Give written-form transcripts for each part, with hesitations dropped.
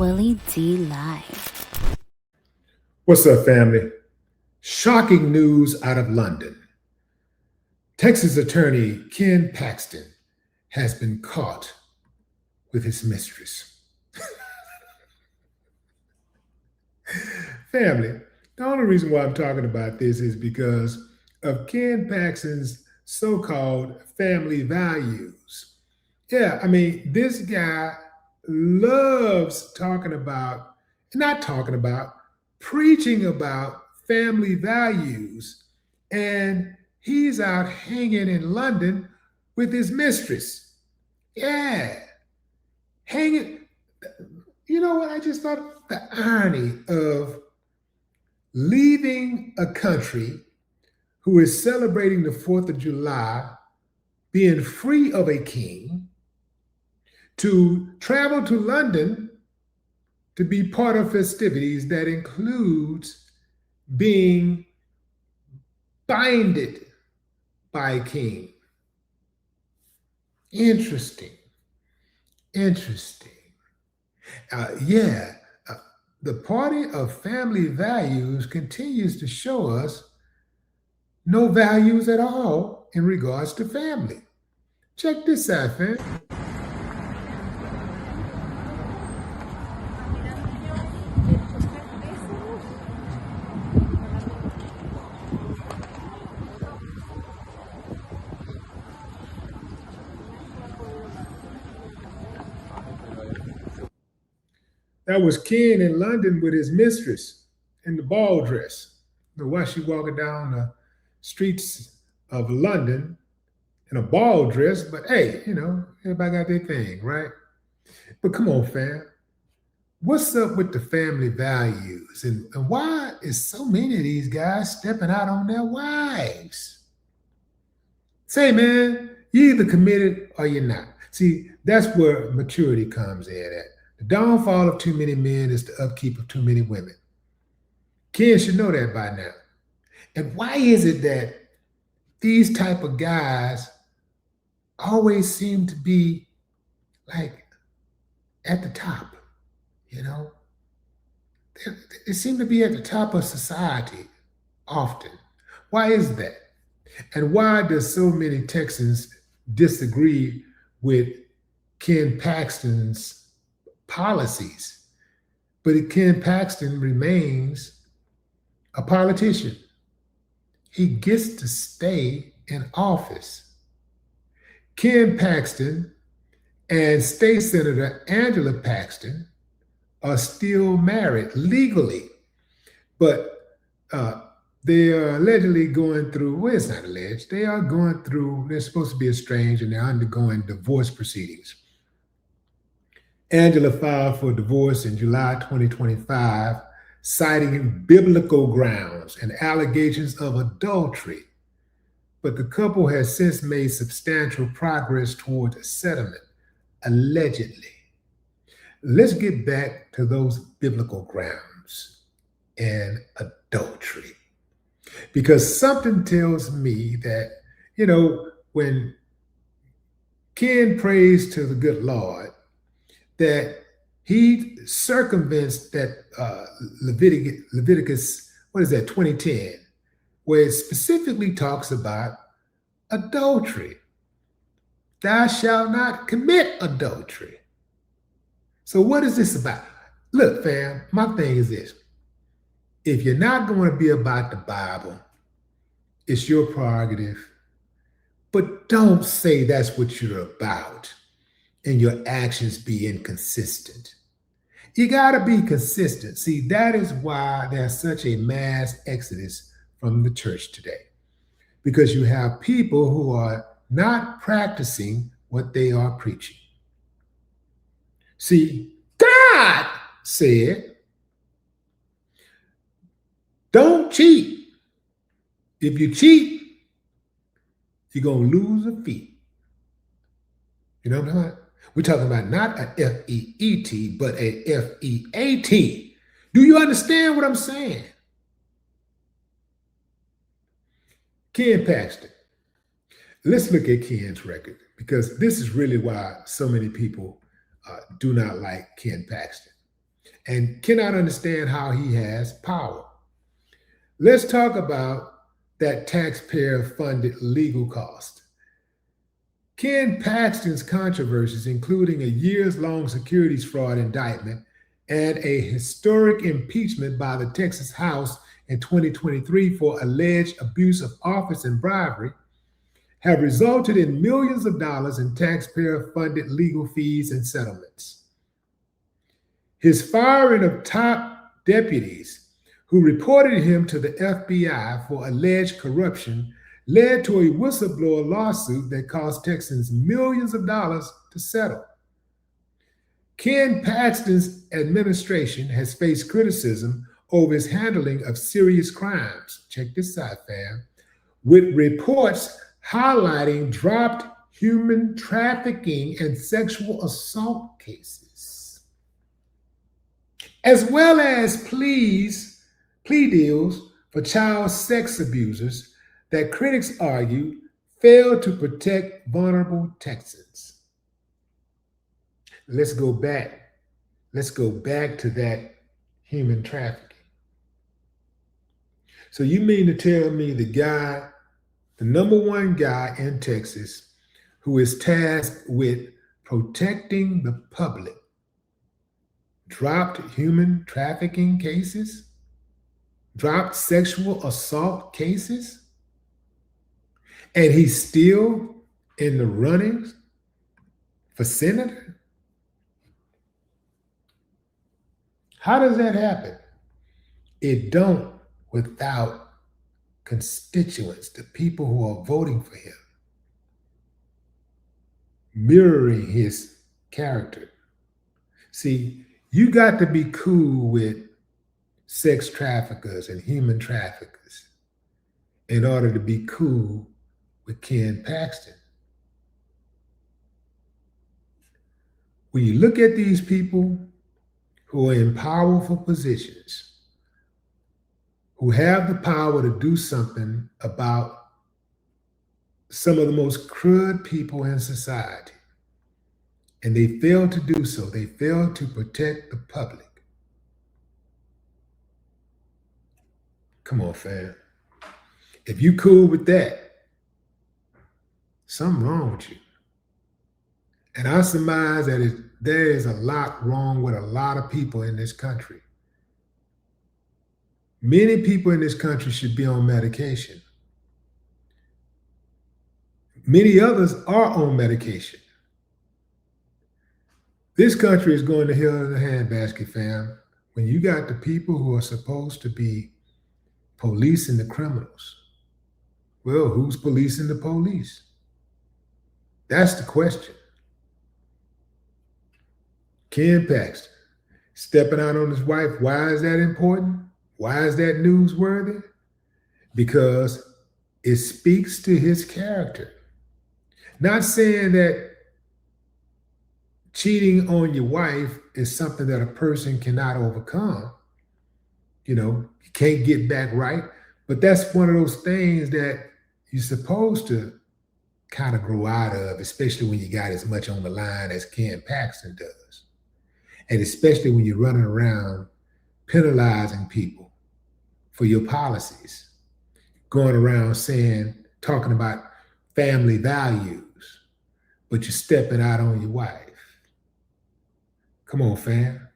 Willie D Live. What's up, family? Shocking news out of London. Texas attorney Ken Paxton has been caught with his mistress. Family, the only reason why I'm talking about this is because of Ken Paxton's so-called family values. Yeah, I mean, this guy loves preaching about family values. And he's out hanging in London with his mistress. Yeah, hanging. You know what? I just thought the irony of leaving a country who is celebrating the 4th of July, being free of a king, to travel to London to be part of festivities that includes being binded by a king. Interesting. The party of family values continues to show us no values at all in regards to family. Check this out, fam. That was Ken in London with his mistress in the ball dress. You know, while she walking down the streets of London in a ball dress, but hey, everybody got their thing, right? But come on, fam. What's up with the family values? And why is so many of these guys stepping out on their wives? Say, man, you either committed or you're not. See, that's where maturity comes in at. The downfall of too many men is the upkeep of too many women. Ken should know that by now. And why is it that these type of guys always seem to be like at the top, They seem to be at the top of society often. Why is that? And why does so many Texans disagree with Ken Paxton's policies? But Ken Paxton remains a politician. He gets to stay in office. Ken Paxton and State Senator Angela Paxton are still married legally, but they are allegedly going through, well, it's not alleged, they're supposed to be estranged and they're undergoing divorce proceedings. Angela filed for divorce in July 2025, citing biblical grounds and allegations of adultery. But the couple has since made substantial progress towards a settlement, allegedly. Let's get back to those biblical grounds and adultery. Because something tells me that, when Ken prays to the good Lord, that he circumvents that Leviticus, 2010, where it specifically talks about adultery. Thou shalt not commit adultery. So what is this about? Look, fam, my thing is this. If you're not going to be about the Bible, it's your prerogative. But don't say that's what you're about and your actions be inconsistent. You got to be consistent. See, that is why there's such a mass exodus from the church today. Because you have people who are not practicing what they are preaching. See, God said, don't cheat. If you cheat, you're going to lose a feet. You know what I'm talking about? We're talking about not an F-E-E-T, but a F-E-A-T. Do you understand what I'm saying? Ken Paxton. Let's look at Ken's record, because this is really why so many people do not like Ken Paxton. and cannot understand how he has power. Let's talk about that taxpayer-funded legal cost. Ken Paxton's controversies, including a years-long securities fraud indictment and a historic impeachment by the Texas House in 2023 for alleged abuse of office and bribery, have resulted in millions of dollars in taxpayer-funded legal fees and settlements. His firing of top deputies who reported him to the FBI for alleged corruption led to a whistleblower lawsuit that cost Texans millions of dollars to settle. Ken Paxton's administration has faced criticism over his handling of serious crimes. Check this out, fam. With reports highlighting dropped human trafficking and sexual assault cases, as well as plea deals for child sex abusers that critics argue failed to protect vulnerable Texans. Let's go back to that human trafficking. So you mean to tell me the number one guy in Texas who is tasked with protecting the public dropped human trafficking cases, dropped sexual assault cases, and he's still in the running for senator? How does that happen? It don't without constituents, the people who are voting for him, mirroring his character. See, you got to be cool with sex traffickers and human traffickers in order to be cool with Ken Paxton. When you look at these people who are in powerful positions, who have the power to do something about some of the most crud people in society, and they fail to do so, they fail to protect the public. Come on, fam. If you cool with that, something wrong with you. And I surmise that there is a lot wrong with a lot of people in this country. Many people in this country should be on medication. Many others are on medication. This country is going to hell in a handbasket, fam, when you got the people who are supposed to be policing the criminals. Well, who's policing the police? That's the question. Ken Paxton stepping out on his wife. Why is that important? Why is that newsworthy? Because it speaks to his character. Not saying that cheating on your wife is something that a person cannot overcome. You can't get back right. But that's one of those things that you're supposed to kind of grow out of, especially when you got as much on the line as Ken Paxton does. And especially when you're running around penalizing people for your policies, going around talking about family values, but you're stepping out on your wife. Come on, fam.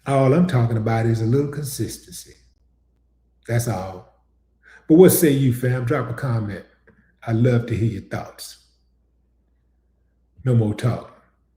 All I'm talking about is a little consistency. That's all. But what say you, fam? Drop a comment. I'd love to hear your thoughts. No more talk.